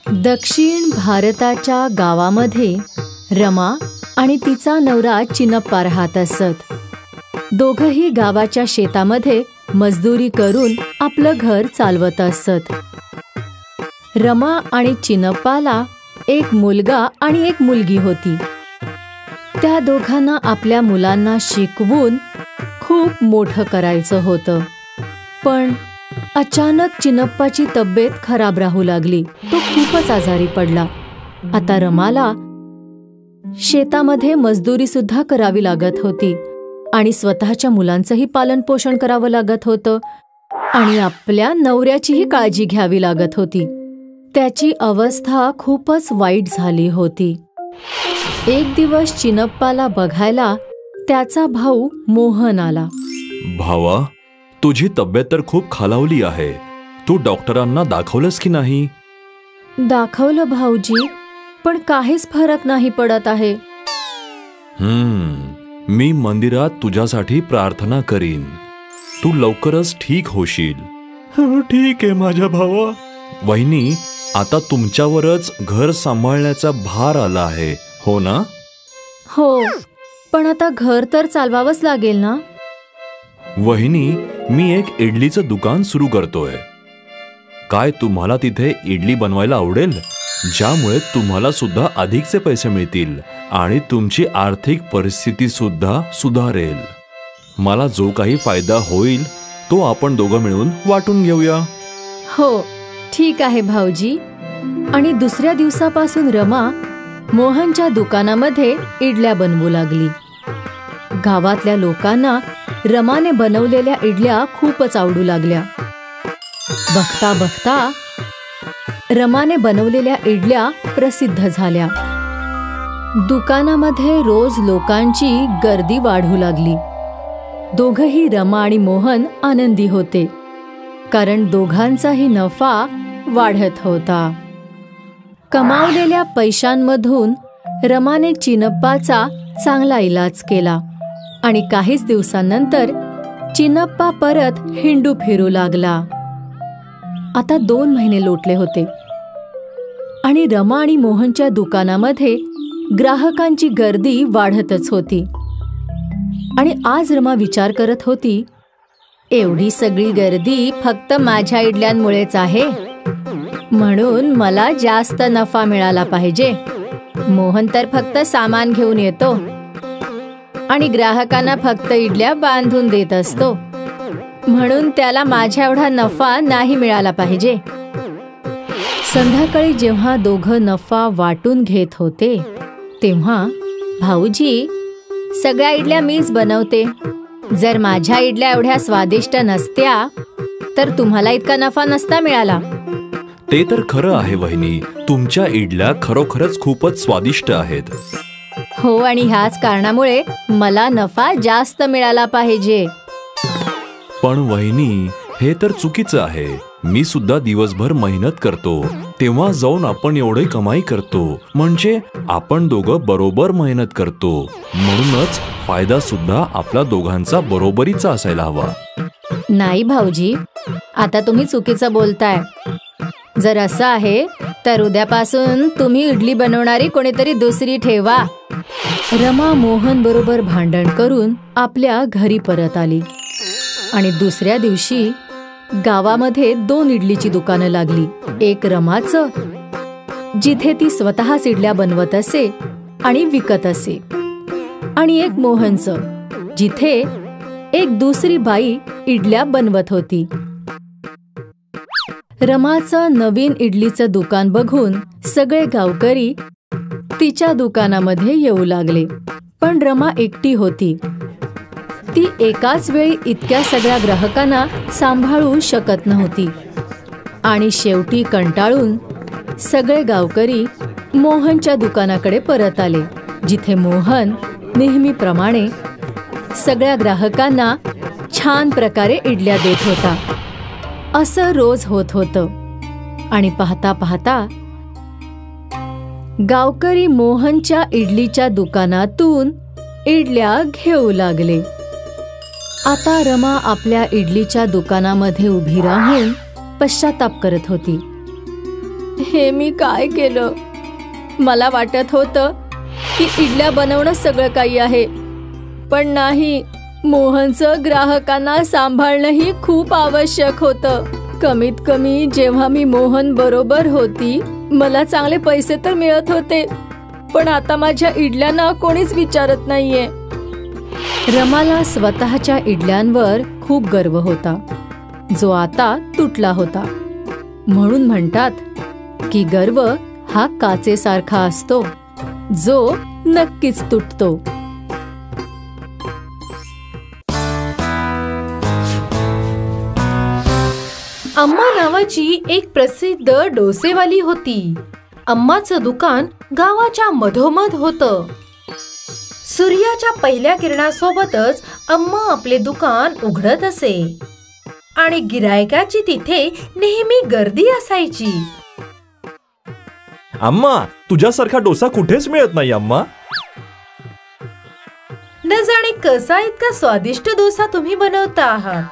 दक्षिण भारताच्या गावामध्ये रमा आणि तिचा नवरा चिनप्पा राहत असत. दोघंही गावाच्या शेतामध्ये मजदुरी करून आपलं घर चालवत असत. रमा आणि चिनप्पाला एक मुलगा आणि एक मुलगी होती. त्या दोघांना आपल्या मुलांना शिकवून खूप मोठं करायचं होतं. पण अचानक चिनप्पाची तब्येत खराब राहू लागली. तो खूपच आजारी पडला. आता रमाला शेतामध्ये मजदुरी सुद्धा करावी लागत होती आणि स्वतःच्या मुलांचंही पालन पोषण करावं लागत होतं आणि आपल्या नवऱ्याचीही काळजी घ्यावी लागत होती. त्याची अवस्था खूपच वाईट झाली होती. एक दिवस चिनप्पाला बघायला त्याचा भाऊ मोहन आला. भावा, तुझी तब्येत तर खूप खालावली आहे. तू डॉक्टरांना दाखवलंस की नाही? दाखवलं भाऊजी, पण काहीच फरक नाही पडत आहे. मी मंदिरात तुझ्यासाठी प्रार्थना करीन. तू लवकरच ठीक होशील. ठीक आहे माझ्या भावा. वहिनी, आता तुमच्यावरच घर सांभाळण्याचा भार आला आहे, हो ना? हो, पण आता घर तर चालवावंच लागेल ना. वहिनी, मी एक इडलीचं दुकान सुरू करतोय. काय तुम्हाला तिथे इडली बनवायला आवडेल? ज्यामुळे तुम्हाला सुद्धा अधिकचे पैसे मिळतील आणि तुमची आर्थिक परिस्थिती सुद्धा सुधारेल. मला जो काही फायदा होईल तो आपण दोघं मिळून वाटून घेऊया. हो, ठीक आहे भाऊजी. आणि दुसऱ्या दिवसापासून रमा मोहनच्या दुकानामध्ये इडल्या बनवू लागली. गावातल्या लोकांना रमाने बनवलेल्या इडल्या खूपच आवडू लागल्या. बघता बघता रमाने बनवलेल्या इडल्या प्रसिद्ध झाल्या. दुकानामध्ये रोज लोकांची गर्दी वाढू लागली. दोघंही रमा आणि मोहन आनंदी होते, कारण दोघांचाही नफा वाढत होता. कमावलेल्या पैशांमधून रमाने चिनप्पाचा चांगला इलाज केला आणि काहीच दिवसांनंतर चिनप्पा परत हिंडू फिरू लागला. आता 2 महिने लोटले होते आणि रमा आणि मोहनच्या दुकानामध्ये ग्राहकांची गर्दी वाढतच होती. आणि आज रमा विचार करत होती, एवढी सगळी गर्दी फक्त माझ्या इडल्यांमुळेच आहे, म्हणून मला जास्त नफा मिळाला पाहिजे. मोहन तर फक्त सामान घेऊन येतो आणि ग्राहकांना फक्त इडल्या बांधून देत असतो, म्हणून त्याला माझ्या एवढा नफा नाही मिळाला पाहिजे. संध्याकाळी जेव्हा दोघं नफा वाटून घेत होते तेव्हा, भाऊजी, सगळ्या इडल्या मीच बनवते. जर माझ्या इडल्या एवढ्या स्वादिष्ट नसत्या तर तुम्हाला इतका नफा नसता मिळाला. ते तर खरं आहे वहिनी. तुमच्या इडल्या खरोखरच खूपच स्वादिष्ट आहेत. हो, आणि ह्याच कारणामुळे मला नफा जास्त मिळाला पाहिजे. पण वहिनी, हे तर चुकीचं आहे. मी सुद्धा दिवसभर मेहनत करतो, तेव्हा जाऊन आपण एवढे कमाई करतो. म्हणजे आपण दोघं बरोबर मेहनत करतो, म्हणूनच फायदा सुद्धा आपला दोघांचा बरोबरीचा असायला हवा. नाही भाऊजी, आता तुम्ही चुकीचं बोलताय. जर असं आहे तर उद्यापासून तुम्ही इडली बनवणारी कोणीतरी दुसरी ठेवा. रमा मोहन बरोबर भांडण करून आपल्या घरी परत आली आणि दुसऱ्या दिवशी गावामध्ये 2 इडलीची दुकानं लागली. एक रमाचं, जिथे ती स्वतःच इडल्या बनवत असे आणि विकत असे, आणि एक मोहनचं, जिथे एक दुसरी बाई इडल्या बनवत होती. रमाचं नवीन इडलीचं दुकान बघून सगळे गावकरी तिच्या दुकानामध्ये येऊ लागले. पण रमा एकटी होती. ती एकाच वेळी इतक्या सगळ्या ग्राहकांना सांभाळू शकत नव्हती आणि शेवटी कंटाळून सगळे गावकरी मोहनच्या दुकानाकडे परत आले, जिथे मोहन नेहमीप्रमाणे सगळ्या ग्राहकांना छान प्रकारे इडल्या देत होता. असं रोज होत होतं आणि पाहता पाहता गावकरी मोहनच्या इडलीच्या दुकानातून इडल्या घेऊ लागले. आता रमा आपल्या इडलीच्या दुकानामध्ये उभी राहून पश्चाताप करत होती. हे मी काय केलं? मला वाटत होतं की इडल्या बनवणं सगळं काही आहे, पण नाही. मोहनचं ग्राहकांना सांभाळणंही खूप आवश्यक होतं. कमीत कमी जेव्हा मी मोहन बरोबर होती, मला चांगले पैसे तर मिळत होते, पण आता माझ्या इडल्यांना कोणीच विचारत नाहीये. रमाला स्वतःच्या इडल्यांवर खूप गर्व होता, जो आता तुटला होता. म्हणून म्हणतात की गर्व हा काचेसारखा असतो, जो नक्कीच तुटतो. अम्मा नावाची एक प्रसिद्ध डोसेवाली होती. अम्माचं दुकान गावाच्या मधोमध होतं. सूर्याच्या पहिल्या किरणासोबतच अम्मा आपले दुकान उघडत असे आणि गिरायकाची तिथे नेहमी गर्दी असायची. अम्मा, तुझ्यासारखा डोसा कुठेच मिळत नाही अम्मा. न जाणे कसा इतका स्वादिष्ट डोसा तुम्ही बनवता आहात.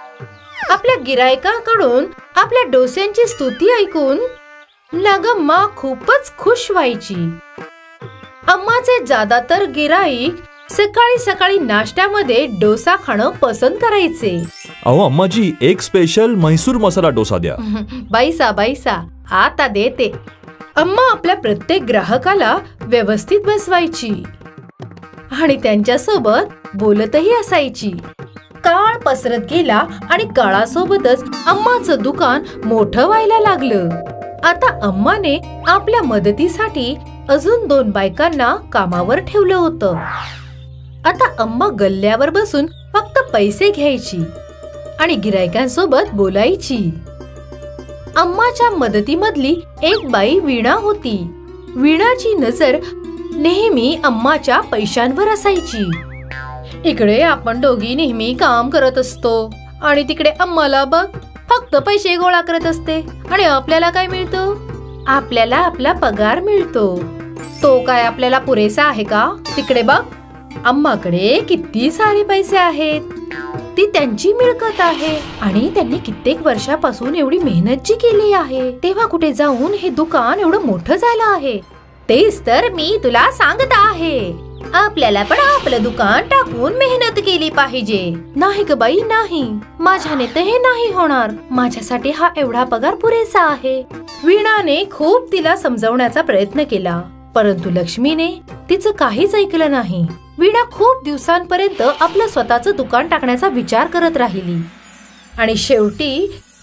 आपल्या गिरायकाकडून आपल्या डोस्यांची स्तुती ऐकून नागम्मा खूपच खुश व्हायची. अम्माचे ज्यादातर गिराईक सकाळी सकाळी नाश्त्यामध्ये डोसा खाणं पसंत करायचे. अहो अम्माजी, एक स्पेशल म्हैसूर मसाला डोसा द्या. बैसा आता देते. अम्मा आपल्या प्रत्येक ग्राहकाला व्यवस्थित बसवायची आणि त्यांच्यासोबत बोलतही असायची. काळ पसरत गेला आणि काळासोबतच अम्माचं दुकान मोठं व्हायला लागलं. आता अम्माने आपल्या मदतीसाठी अजून 2 बायकांना कामावर ठेवलं होतं. आता अम्मा गल्ल्यावर बसून फक्त पैसे घ्यायची आणि गिरायकांसोबत बोलायची. अम्माच्या मदतीमधली एक बाई वीणा होती. वीणाची नजर नेहमी अम्माच्या पैशांवर असायची. इकडे आपण दोघी नेहमी काम करत असतो आणि तिकडे अम्माला बघ, फक्त पैसे गोळा करत असते. आणि आपल्याला काय मिळतं? आपल्याला आपला पगार मिळतो. तो काय आपल्याला पुरेसा आहे का? तिकडे बघ, अम्माकडे किती सारे पैसे आहेत. ती त्यांची मिळकत आहे आणि त्यांनी कित्येक वर्षापासून एवढी मेहनत जी केली आहे, तेव्हा कुठे जाऊन हे दुकान एवढं मोठं झालं आहे. तेच तर मी तुला सांगत आहे. आपल्याला पण आपलं दुकान टाकून मेहनत केली पाहिजे. नाही ग बाई, नाही. माझ्याने तर हे नाही होणार. माझ्यासाठी हा एवढा पगार पुरेसा आहे. वीणाने खूप तिला समजावण्याचा प्रयत्न केला, परंतु लक्ष्मीने तिचं काहीच ऐकलं नाही. वीणा खूप दिवसांपर्यंत आपलं स्वतःचं दुकान टाकण्याचा विचार करत राहिली आणि शेवटी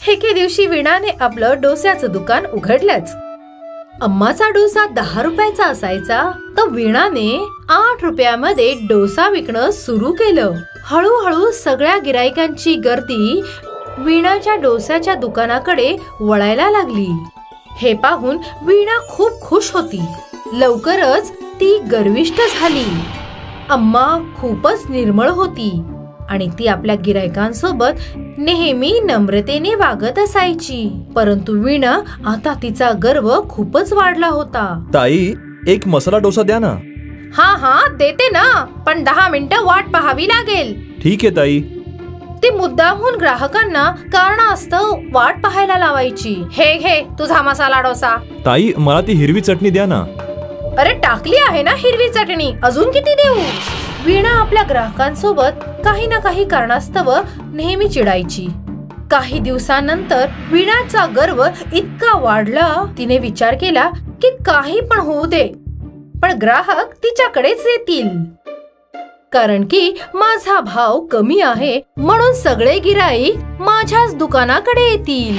एके दिवशी वीणाने आपलं डोस्याचं दुकान उघडलंच. अम्माचा डोसा 10 रुपयाचा असायचा, तर वीणाने 8 रुपयामध्ये डोसा विकणं सुरू केलं. हळूहळू सगळ्या गिरायकांची गर्दी वीणाच्या डोस्याच्या दुकानाकडे वळायला लागली. हे पाहून वीणा खूप खुश होती. लवकरच ती गर्विष्ठ झाली. अम्मा खूपच निर्मळ होती आणि ती आपल्या गिरायकांसोबत नेहमी नम्रतेने वागत असायची. परंतु वीणा आता तिचा गर्व खूपच वाढला होता. ताई, एक मसाला डोसा द्या ना. हा देते ना, पण 10 मिनिटं वाट पाहावी लागेल. ठीक आहे ताई. ती मुद्दामहून ग्राहकांना कारणास्तव वाट पाहायला लावायची. हे घे तुझा मसाला डोसा. ताई, मला ती हिरवी चटणी द्या ना. अरे टाकली आहे ना हिरवी चटणी, अजून किती देऊ? वीणा आपल्या ग्राहकांसोबत काही ना काही कारणास्तव नेहमी चिडायची. काही दिवसांनंतर वीणाचा गर्व इतका वाढला, तिने विचार केला की काही पण होऊ दे, पण ग्राहक तिच्याकडेच येतील. कारण की माझा भाव कमी आहे म्हणून सगळे गिराईक माझ्याच दुकानाकडे येतील.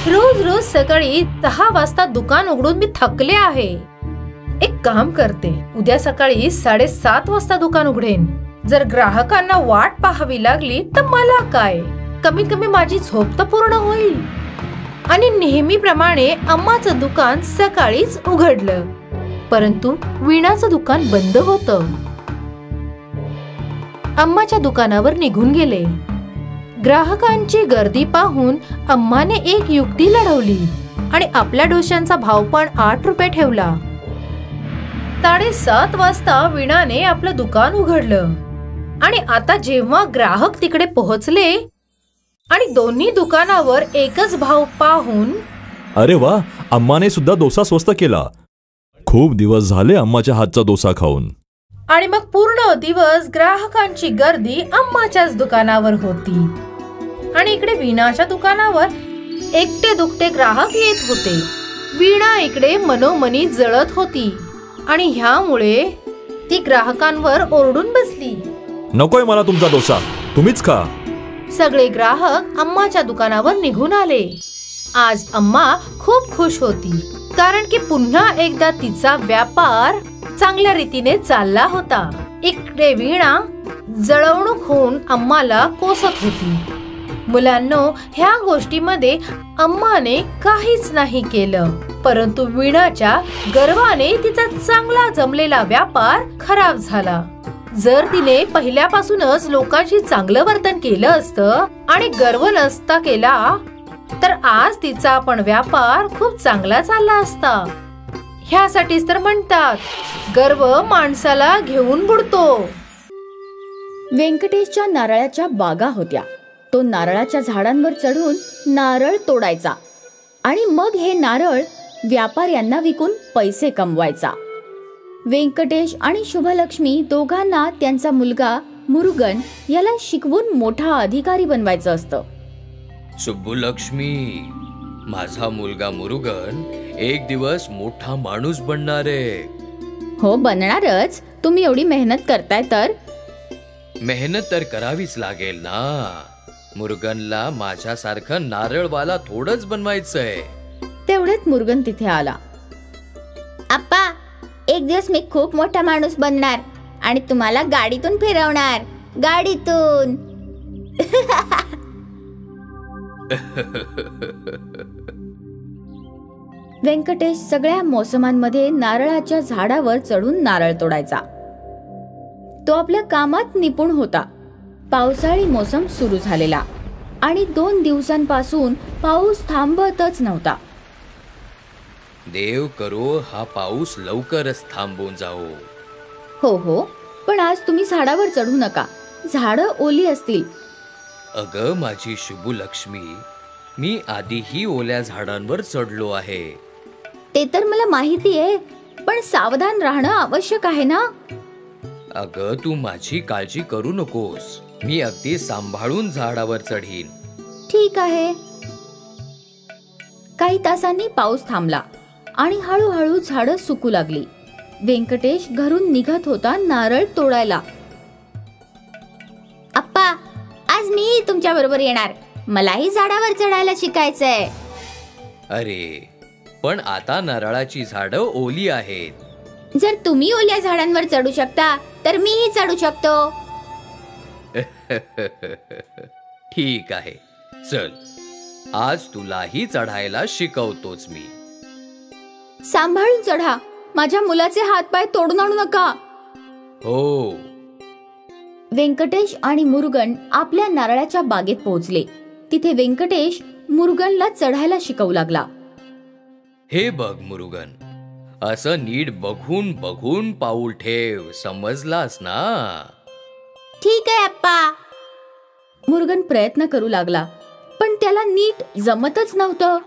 रोज रोज सकाळी 10 वाजता दुकान उघडून मी थकले आहे. एक काम करते, उद्या सकाळी 7:30 वाजता दुकान उघडेन. जर ग्राहकांना वाट पाहावी लागली तर मला काय, कमीत कमी माझी झोप तर पूर्ण होईल. आणि नेहमीप्रमाणे अम्माचं दुकान सकाळीच उघडलं, परंतु वीणाचं दुकान बंद होतं. अम्माच्या दुकानावर निघून गेले. ग्राहकांची गर्दी पाहून अम्माने एक युक्ती लढवली आणि आपल्या डोश्यांचा भाव पण 8 रुपये ठेवला. 7:30 वाजता वीणाने आपलं दुकान उघडलं आणि आता जेव्हा ग्राहक तिकडे पोहोचले आणि दोन्ही दुकानावर एकच भाव पाहून, अरे वा, अम्माने सुद्धा डोसा स्वस्त केला. खूप दिवस झाले अम्माच्या हातचा डोसा खाऊन. आणि मग पूर्ण दिवस ग्राहकांची गर्दी अम्माच्याच दुकानावर होती. आणि इकडे वीणाच्या दुकानावर एकटे दुकटे ग्राहक येत होते. वीणा इकडे मनोमनी जळत होती आणि ह्यामुळे ती ग्राहकांवर ओरडून बसली. नकोय मला तुमचा डोसा, तुम्हीच खा. सगळे ग्राहक अम्माच्या दुकानावर निघून आले. आज अम्मा खूप खुश होती, कारण की पुन्हा एकदा तिचा व्यापार चांगल्या रीतीने चालला होता. इकडे वीणा जळवणूक होऊन अम्माला कोसत होती. मुलांनो, ह्या गोष्टीमध्ये अम्माने काहीच नाही केलं, परंतु वीणाच्या गर्वाने तिचा चांगला जमलेला व्यापार खराब झाला. जर तिने पहिल्यापासूनच लोकांशी चांगलं वर्तन केलं असतं आणि गर्व नसता केला, तर आज तिचा पण व्यापार खूप चांगला चालला असता. ह्यासाठीच तर म्हणतात, गर्व माणसाला घेऊन बुडतो. व्यंकटेशच्या नारळाच्या बागा होत्या. तो नारळाच्या झाडांवर चढून नारळ तोडायचा आणि मग हे नारळ व्यापाऱ्यांना विकून पैसे कमवायचा. व्यंकटेश आणि शुभलक्ष्मी दोघांना त्यांचा मुलगा मुरुगन याला शिकवून मोठा अधिकारी बनवायचं असतं. शुभलक्ष्मी, माझा मुलगा मुरुगन एक दिवस मोठा माणूस बनणार आहे. हो, बनणारच. तुम्ही एवढी मेहनत करताय तर. मेहनत तर करावीच लागेल ना. मुरुगनला माझ्यासारखं नारळवाला थोडंच बनवायचंय. तेवढ्यात मुरुगन तिथे आला. आप्पा, एक दिवस मी खूप मोठा माणूस बनणार आणि तुम्हाला गाडीतून फिरवणार. गाडीतून. व्यंकटेश सगळ्या मोसमांमध्ये नारळाच्या झाडावर चढून नारळ तोडायचा. तो आपल्या कामात निपुण होता. पावसाळी मोसम सुरू झालेला आणि 2 दिवसांपासून पाऊस थांबतच नव्हता. देव करो हा पाऊस लवकरच थांबून जाओ. हो, पण आज तुम्ही झाडावर चढू नका. झाडं ओली असतील. अगं माझी शुभलक्ष्मी, मी आधीही ओल्या झाडांवर चढलो आहे. ते तर मला माहिती आहे, पण सावधान राहणं आवश्यक आहे ना. अगं तू माझी काळजी करू नकोस. मी अगदी सांभाळून झाडावर चढीन. ठीक आहे. काही तासांनी पाऊस थांबला आणि हळूहळू झाडं सुकू लागली. व्यंकटेश घरून निघत होता नारळ तोडायला. आप्पा, आज मी तुमच्या बरोबर येणार. मलाही झाडावर चढायला शिकायचंय. अरे, पण आता नारळाची झाडं ओली आहेत. जर तुम्ही ओल्या झाडांवर चढू शकता तर मीही चढू शकतो. ठीक आहे, चल, आज तुलाही चढायला शिकवतोच मी. सांभाळून चढा. माझ्या मुलाचे हातपाय तोडून आणू नका. हो. व्यंकटेश आणि मुरुगन आपल्या नारळाच्या बागेत पोहोचले. तिथे व्यंकटेश मुरुगनला चढायला शिकवू लागला. हे बघ मुरुगन, असं नीट बघून बघून पाऊल ठेव, समजलास ना. ठीक आहे आप्पा. मुरुगन प्रयत्न करू लागला, पण त्याला नीट जमतच नव्हतं.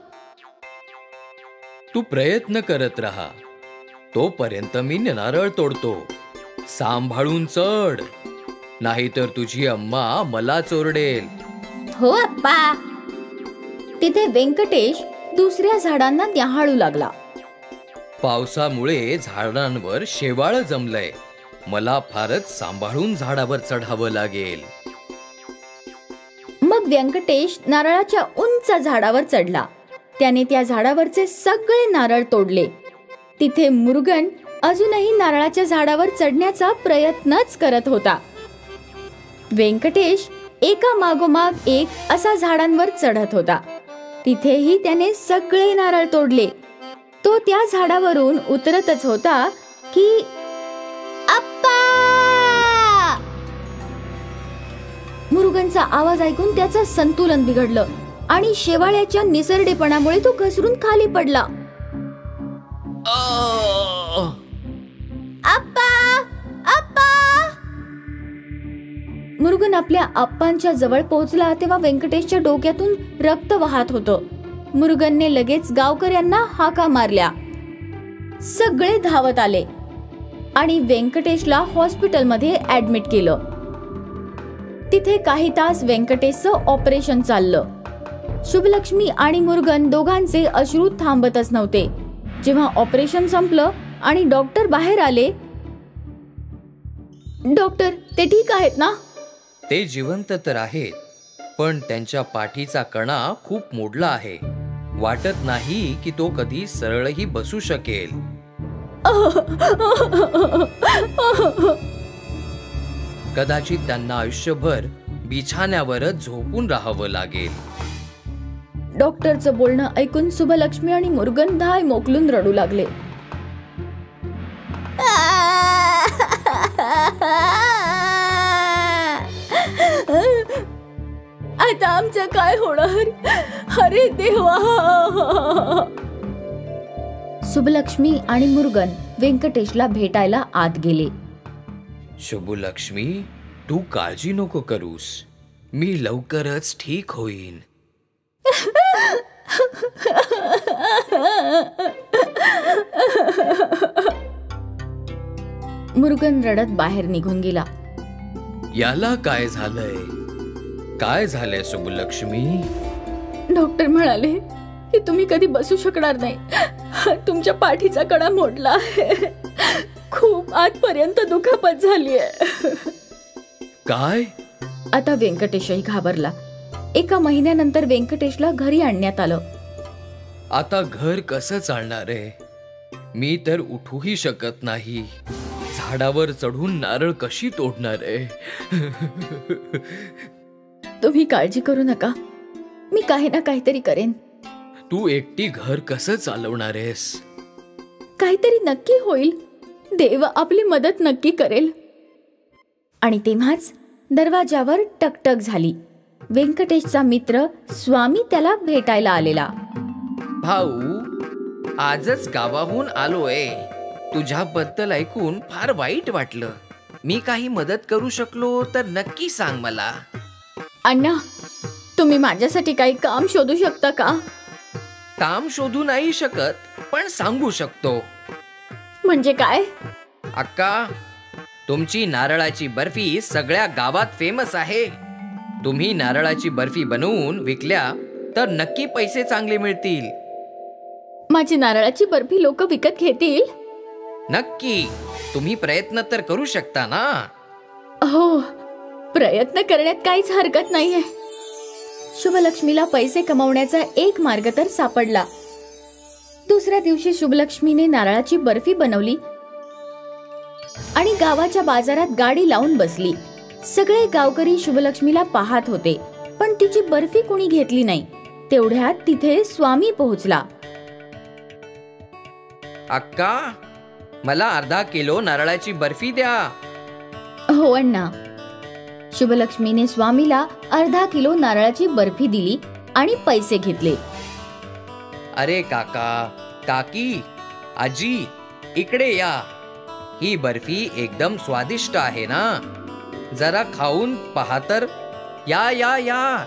तू प्रयत्न करत राहा, तोपर्यंत मी नारळ तोडतो. सांभाळून चढ, नाहीतर तुझी अम्मा मला चोरडेल. हो आप्पा. तिथे व्यंकटेश दुसऱ्या झाडांना न्याहाळू लागला. पावसामुळे झाडांवर शेवाळ जमलंय. मला फारच सांभाळून झाडावर चढावं लागेल. मग व्यंकटेश नारळाच्या उंच झाडावर चढला. त्याने त्या झाडावरचे सगळे नारळ तोडले. तिथे मुरुगन अजूनही नारळाच्या झाडावर चढण्याचा प्रयत्नच करत होता. व्यंकटेश एका मागोमाग एक असा झाडांवर चढत होता. तिथेही त्याने सगळे नारळ तोडले. तो त्या झाडावरून उतरतच होता की आप्पा! मुरुगनचा आवाज ऐकून त्याचं संतुलन बिघडलं आणि शेवाळ्याच्या निसरडेपणामुळे तो घसरून खाली पडला. आप्पा! आप्पा! मुरुगन आपल्या आप्पांच्या जवळ पोहोचला तेव्हा व्यंकटेशच्या डोक्यातून रक्त वाहत होतं. मुरुगनने लगेच गावकऱ्यांना हाका मारल्या. सगळे धावत आले आणि व्यंकटेशला हॉस्पिटलमध्ये ऍडमिट केलं. तिथे काही तास व्यंकटेशचं ऑपरेशन चाललं. शुभलक्ष्मी आणि मुरुगन दोघांचे अश्रू थांबतच नव्हते. जेव्हा ऑपरेशन संपलं आणि डॉक्टर बाहेर आले, डॉक्टर ते ठीक आहेत ना? ते जिवंत तर आहेत, पण त्यांच्या पाठीचा कणा खूप मोडला आहे. वाटत नाही की तो कधी सरळही बसू शकेल. कदाचित त्यांना आयुष्यभर बिछाण्यावरच झोपून राहावं लागेल. डॉक्टरचं बोलणं ऐकून शुभलक्ष्मी आणि मुरुगन धाय मोकलून रडू लागले. आता आमचं काय होणार? अरे देवा! शुभलक्ष्मी आणि मुरुगन व्यंकटेशला भेटायला आत गेले. शुभलक्ष्मी, तू काळजी नको करूस. मी लवकरच ठीक होईन. मुरुगन रडत बाहेर निघून गेला. याला काय झालंय? काय झालंय शुभलक्ष्मी? डॉक्टर म्हणाले की तुम्ही कधी बसू शकणार नाही. तुमच्या पाठीचा कणा मोडला आहे. खूप आतपर्यंत दुखापत झाली आहे. काय? आता व्यंकटेशही घाबरला. 1 महिन्यानंतर व्यंकटेशला घरी आणण्यात आलं. आता घर कसं चालणार आहे? मी तर उठूही शकत नाही. झाडावर चढून नारळ कशी तोडणार आहे? तुम्ही काळजी करू नका, मी काही ना काहीतरी करेन. तू एकटी घर कसं चालवणार आहेस? काहीतरी नक्की होईल. देव आपली मदत नक्की करेल. आणि तेव्हाच दरवाजावर टकटक झाली. व्यंकटेशचा मित्र स्वामी त्याला भेटायला आलेला. भाऊ, आजच गावाहून आलोय. तुझ्याबद्दल ऐकून फार वाईट वाटलं. मी काही मदत करू शकलो तर नक्की सांग मला. अण्णा, तुम्ही माझ्यासाठी काही काम शोधू शकता का? काम शोधू नाही शकत, पण सांगू शकतो. म्हणजे काय? अक्का, तुमची नारळाची बर्फी सगळ्या गावात फेमस आहे. तुम्ही नारळाची बर्फी बनवून विकल्या तर नक्की पैसे चांगले मिळतील. माझी नारळाची बर्फी लोक विकत घेतील? नक्की. तुम्ही प्रयत्न तर करू शकता ना? हो, प्रयत्न करण्यात काहीच हरकत नाहीये. शुभलक्ष्मीला पैसे कमवण्याचा एक मार्ग तर सापडला. दुसऱ्या दिवशी शुभलक्ष्मीने नारळाची बर्फी बनवली आणि गावाच्या बाजारात गाडी लावून बसली. सगळे गावकरी शुभलक्ष्मीला पाहत होते, पण तिची बर्फी कोणी घेतली नाही. तेवढ्यात तिथे स्वामी पोहोचला. अक्का, मला अर्धा किलो नारळाची बर्फी द्या. हो अण्णा. शुभलक्ष्मीने स्वामीला अर्धा किलो नारळाची बर्फी दिली आणि पैसे घेतले. अरे काका, काकी, आजी, इकडे या. ही बर्फी एकदम स्वादिष्ट आहे ना? जरा खाऊन पहा तर. या या या.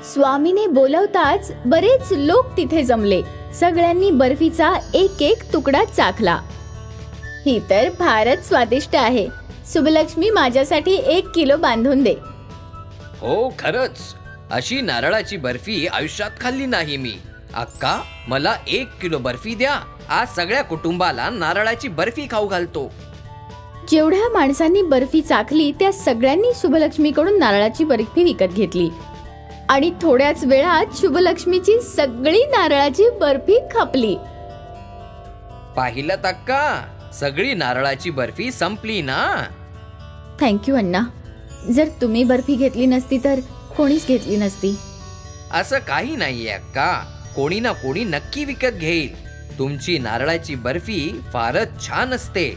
स्वामीने बोलवताच बरेच लोक तिथे जमले. सगळ्यांनी बर्फीचा एक एक तुकडा चाखला. ही तर फारच स्वादिष्ट आहे. शुभलक्ष्मी, माझ्यासाठी 1 किलो बांधून दे. हो, खरंच. अशी नारळाची बर्फी आयुष्यात खाल्ली नाही मी. अक्का, मला 1 किलो बर्फी द्या. आज सगळ्या कुटुंबाला नारळाची बर्फी खाऊ घालतो. जेवढ्या माणसांनी बर्फी चाखली त्या सगळ्यांनी शुभलक्ष्मीकडून नारळाची बर्फी विकत घेतली आणि थोड्याच वेळात शुभलक्ष्मीची सगळी नारळाची बर्फी खपली. पाहिलं अक्का, सगळी नारळाची बर्फी संपली ना? थँक्यू अण्णा. जर तुम्ही बर्फी घेतली नसती तर कोणीच घेतली नसती. असं काही नाहीये अक्का. कोणी ना कोणी नक्की विकत घेईल. तुमची नारळाची बर्फी फारच छान असते.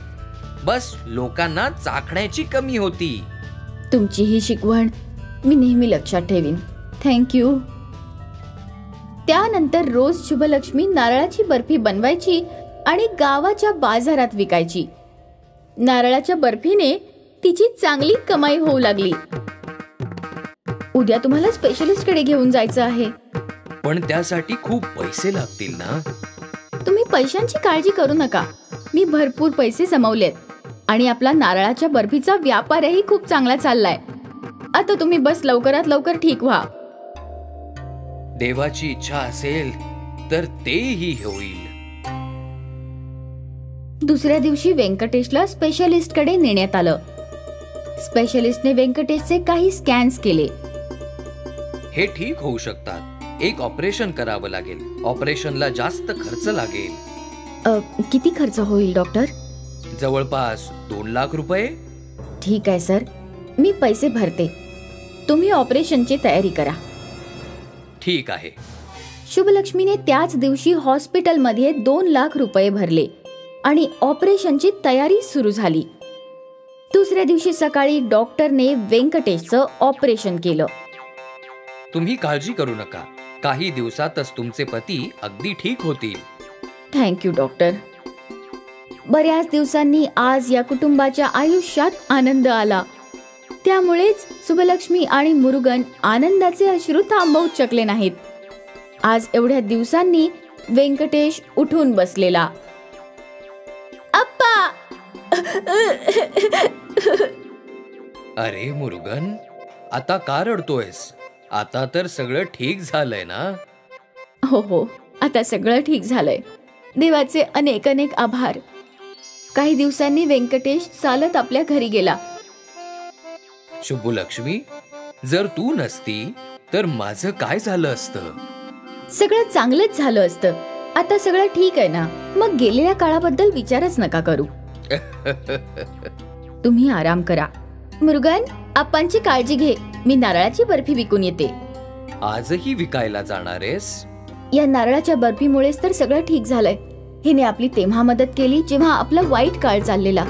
बस लोकांना चाखण्याची कमी होती. तुमची ही शिकवण मी नेहमी लक्षात ठेवीन. थँक्यू. त्यानंतर रोज शुभलक्ष्मी नारळाची बर्फी बनवायची आणि गावाच्या बाजारात विकायची. नारळाच्या बर्फीने तिची चांगली कमाई होऊ लागली. उद्या तुम्हाला स्पेशलिस्ट कडे घेऊन जायचं आहे. पण त्यासाठी खूप पैसे लागतील ना. तुम्ही पैशांची काळजी करू नका. मी भरपूर पैसे जमवलेत आणि आपला नारळाच्या बर्फीचा व्यापारही खूप चांगला चाललाय. आता तुम्ही बस लवकरात लवकर ठीक व्हा. देवाची इच्छा असेल तर तेही होईल. दुसऱ्या दिवशी व्यंकटेशला स्पेशलिस्टकडे नेण्यात आलं. स्पेशलिस्टने व्यंकटेशचे काही स्कॅन्स केले. हे ठीक होऊ शकतात. एक ऑपरेशन करावं लागेल. ऑपरेशनला जास्त खर्च लागेल. किती खर्च होईल डॉक्टर? जवळपास 2 लाख रुपये. ठीक आहे सर, मी पैसे भरते. तुम्ही ऑपरेशनची तयारी करा. ठीक आहे. शुभलक्ष्मीने त्याच दिवशी हॉस्पिटलमध्ये 2 लाख रुपये भरले आणि ऑपरेशनची तयारी सुरू झाली. दुसऱ्या दिवशी सकाळी डॉक्टरने व्यंकटेशचं ऑपरेशन केलं. तुम्ही काळजी करू नका. काही दिवसातच तुमचे पती अगदी ठीक होतील. Thank you doctor. बऱ्याच दिवसांनी आज या कुटुंबाच्या आयुष्यात आनंद आला. त्यामुळेच शुभलक्ष्मी आणि मुरुगन आनंदाचे अश्रू थांबवू शकले नाहीत. आज एवढ्या दिवसांनी व्यंकटेश उठून बसलेला. अप्पा! अरे मुरुगन, आता का रडतोयस? आता तर सगळं ठीक झालंय ना. हो, आता सगळं ठीक झालंय. देवाचे अनेक अनेक आभार. काही दिवसांनी व्यंकटेश चालत आपल्या घरी गेला. शुभलक्ष्मी, जर तू नसती तर माझं काय झालं असतं? सगळं चांगलंच झालं असतं. आता सगळं ठीक आहे ना. मग गेलेल्या काळाबद्दल विचारच नका करू. तुम्ही आराम करा. मुरुगन, आपांची काळजी घे. मी नारळाची बर्फी विकून येते. आजही विकायला जाणारेस? या नारळाच्या बर्फीमुळेच तर सगळं ठीक झालंय. हिने आपली तेव्हा मदत केली जेव्हा आपला वाईट काळ चाललेला.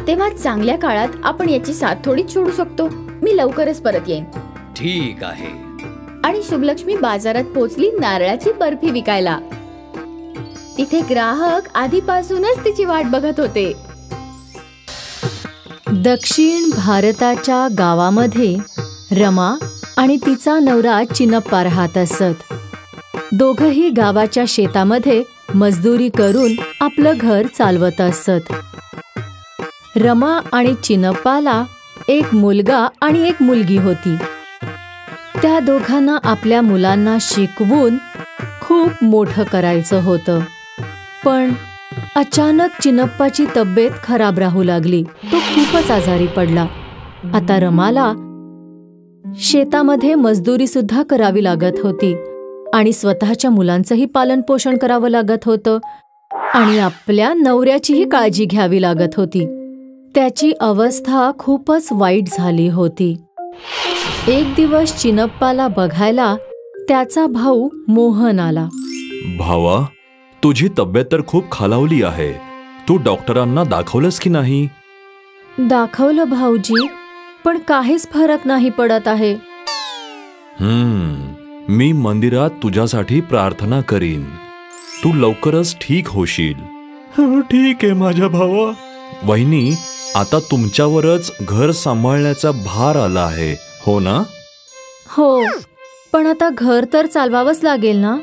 तेव्हा चांगल्या काळात आपण याची साथ थोडी सोडू शकतो. मी लवकरच परत येईन. ठीक आहे. आणि शुभलक्ष्मी बाजारात पोहोचली नारळाची बर्फी विकायला. तिथे ग्राहक आधीपासूनच तिची वाट बघत होते. दक्षिण भारताच्या गावामध्ये रमा आणि तिचा नवरा चिनप्पा राहत असत. दोघंही गावाच्या शेतामध्ये मजदुरी करून आपलं घर चालवत असत. रमा आणि चिनप्पाला एक मुलगा आणि एक मुलगी होती. त्या दोघांना आपल्या मुलांना शिकवून खूप मोठं करायचं होतं. पण अचानक चिनप्पाची तब्येत खराब राहू लागली. तो खूपच आजारी पडला. आता रमाला शेतामध्ये मजदुरी सुद्धा करावी लागत होती आणि स्वतःच्या मुलांचंही पालन पोषण करावं लागत होतं आणि आपल्या नवऱ्याचीही काळजी घ्यावी लागत होती. त्याची अवस्था खूपच वाईट झाली होती. एक दिवस चिनप्पाला बघायला त्याचा भाऊ मोहन आला. भावा, तुझी तब्येत तर खूप खालावली आहे. तू डॉक्टरांना दाखवलंस की नाही? दाखवलं भाऊजी, पण काहीच फरक नाही पडत आहे. मी मंदिरात तुझ्यासाठी प्रार्थना करीन. तू लवकरच ठीक होशील. ठीक आहे माझ्या भावा. वहिनी, आता तुमच्यावरच घर सांभाळण्याचा भार आला आहे, हो ना? हो, पण आता घर तर चालवावंच लागेल ना.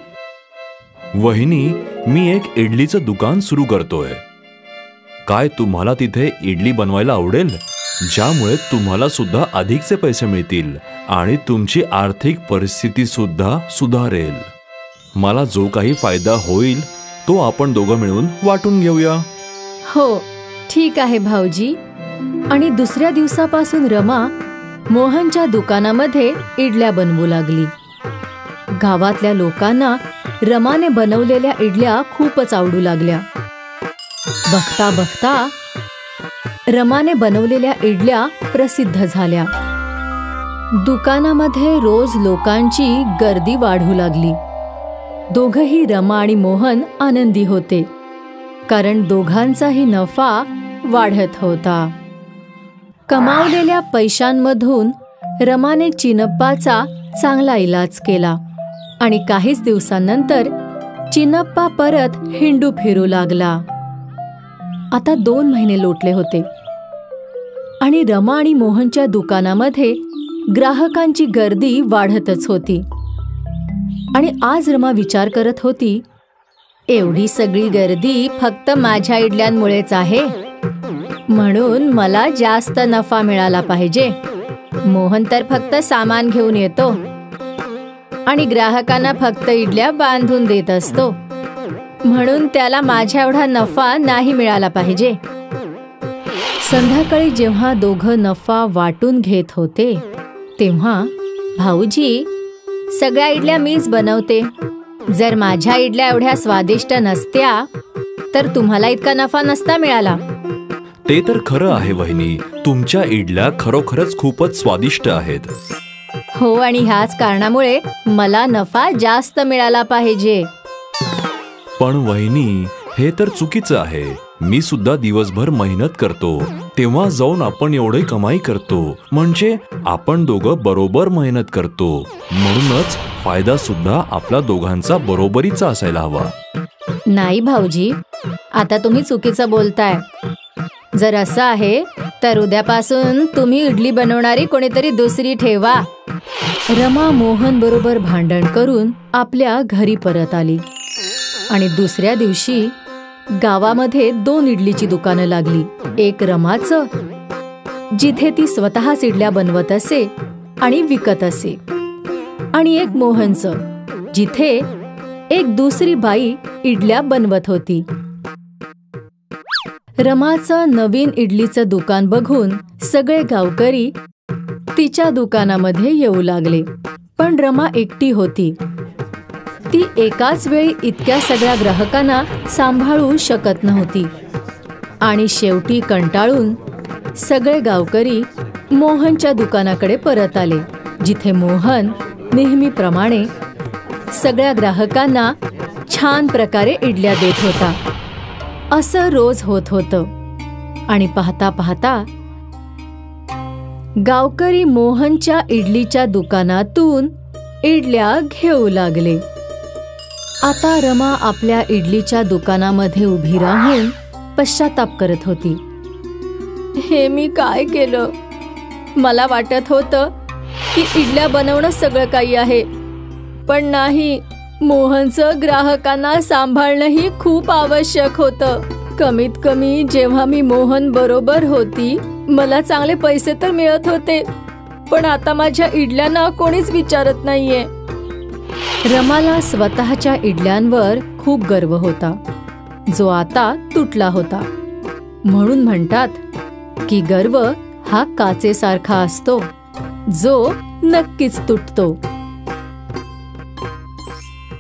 वहिनी, मी एक इडलीचं दुकान सुरू करतोय. काय तुम्हाला तिथे इडली बनवायला आवडेल? ज्यामुळे तुम्हाला सुद्धा अधिकचे पैसे मिळतील आणि तुमची आर्थिक परिस्थिती सुद्धा सुधारेल. मला जो काही फायदा होईल तो आपण दोघं मिळून वाटून घेऊया. हो, ठीक आहे भाऊजी. आणि दुसऱ्या दिवसापासून रमा मोहनच्या दुकानामध्ये इडल्या बनवू लागली. गावातल्या लोकांना रमाने बनवलेल्या इडल्या खूपच आवडू लागल्या. बघता बघता रमाने बनवलेल्या इडल्या प्रसिद्ध झाल्या. दुकानामध्ये रोज लोकांची गर्दी वाढू लागली. दोघंही रमा आणि मोहन आनंदी होते, कारण दोघांचाही नफा वाढत होता. कमावलेल्या पैशांमधून रमाने चिनप्पाचा चांगला इलाज केला आणि काहीच दिवसांनंतर चिनप्पा परत हिंडू फिरू लागला. आता 2 महिने लोटले होते आणि रमा आणि मोहनच्या दुकानामध्ये ग्राहकांची गर्दी वाढतच होती. आणि आज रमा विचार करत होती, एवढी सगळी गर्दी फक्त माझ्या इडल्यांमुळेच आहे, म्हणून मला जास्त नफा मिळाला पाहिजे. मोहन तर फक्त सामान घेऊन येतो आणि ग्राहकांना फक्त इडल्या बांधून देत असतो, म्हणून त्याला माझ्या एवढा नफा नाही मिळाला पाहिजे. संध्याकाळी जेव्हा दोघं नफा वाटून घेत होते तेव्हा, भाऊजी, सगळ्या इडल्या मीच बनवते. जर माझ्या इडल्या एवढ्या स्वादिष्ट नसत्या तर तुम्हाला इतका नफा नसता मिळाला. ते तर खरं आहे वहिनी, तुमच्या इडल्या खरोखरच खूपच स्वादिष्ट आहेत. हो, आणि ह्याच कारणामुळे मला नफा जास्त मिळाला पाहिजे. पण वहिनी, हे तर चुकीचं आहे. मी सुद्धा दिवसभर मेहनत करतो, तेव्हा जाऊन आपण एवढी कमाई करतो, म्हणजे आपण दोघं बरोबर मेहनत करतो, म्हणूनच फायदा सुद्धा आपला दोघांचा बरोबरीचा असायला हवा. नाही भाऊजी, आता तुम्ही चुकीचं बोलताय. जर असं आहे तर उद्यापासून तुम्ही इडली बनवणारी कोणीतरी दुसरी ठेवा. रमा मोहन बरोबर भांडण करून आपल्या घरी परत आली आणि दुसऱ्या दिवशी गावामध्ये 2 इडलीची दुकानं लागली. एक रमाचं, जिथे ती स्वतःच इडल्या बनवत असे आणि विकत असे, आणि एक मोहनचं, जिथे एक दुसरी बाई इडल्या बनवत होती. रमाचं नवीन इडलीचं दुकान बघून सगळे गावकरी तिच्या दुकानामध्ये येऊ लागले. पण रमा एकटी होती. ती एकाच वेळी इतक्या सगळ्या ग्राहकांना सांभाळू शकत नव्हती आणि शेवटी कंटाळून सगळे गावकरी मोहनच्या दुकानाकडे परत आले, जिथे मोहन नेहमीप्रमाणे सगळ्या ग्राहकांना छान प्रकारे इडल्या देत होता. असं रोज होत होतं आणि पाहता पाहता गावकरी मोहनच्या इडलीच्या दुकानातून इडल्या घेऊ लागले. आता रमा आपल्या इडलीच्या दुकानामध्ये उभी राहून पश्चाताप करत होती. हे मी काय केलं? मला वाटत होतं की इडल्या बनवणं सगळं काही आहे, पण नाही. मोहनचं ग्राहकांना सांभाळणंही खूप आवश्यक होतं. कमीत कमी जेव्हा मी मोहन बरोबर होती, मला चांगले पैसे तर मिळत होते, पण आता माझ्या इडल्यांना कोणीच विचारत नाहीये. रमाला स्वतःच्या इडल्यांवर खूप गर्व होता, जो आता तुटला होता. म्हणून म्हणतात की गर्व हा काचेसारखा असतो, जो नक्कीच तुटतो.